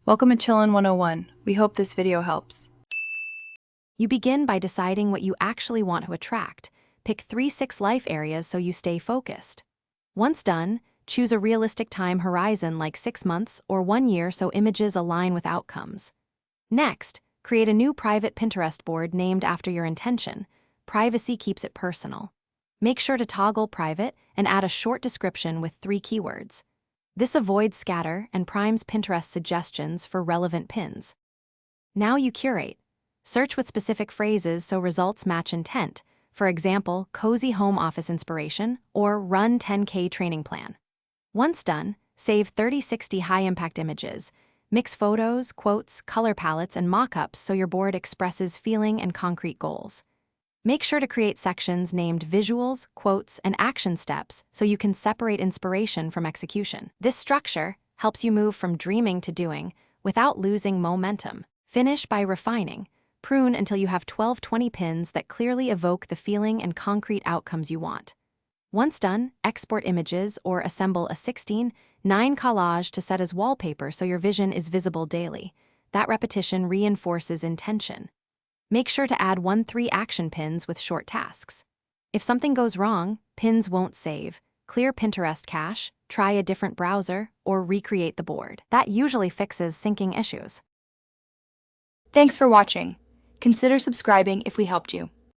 Welcome to Chillin' 101. We hope this video helps. You begin by deciding what you actually want to attract. Pick 3-6 life areas so you stay focused. Once done, choose a realistic time horizon like 6 months or 1 year so images align with outcomes. Next, create a new private Pinterest board named after your intention. Privacy keeps it personal. Make sure to toggle private and add a short description with 3 keywords. This avoids scatter and primes Pinterest suggestions for relevant pins. Now you curate. Search with specific phrases so results match intent. For example, cozy home office inspiration or run 10K training plan. Once done, save 30-60 high-impact images. Mix photos, quotes, color palettes, and mock-ups so your board expresses feeling and concrete goals. Make sure to create sections named visuals, quotes, and action steps so you can separate inspiration from execution. This structure helps you move from dreaming to doing without losing momentum. Finish by refining. Prune until you have 12-20 pins that clearly evoke the feeling and concrete outcomes you want. Once done, export images or assemble a 16:9 collage to set as wallpaper so your vision is visible daily. That repetition reinforces intention. Make sure to add 1-3 action pins with short tasks. If something goes wrong, pins won't save. Clear Pinterest cache, try a different browser, or recreate the board. That usually fixes syncing issues. Thanks for watching. Consider subscribing if we helped you.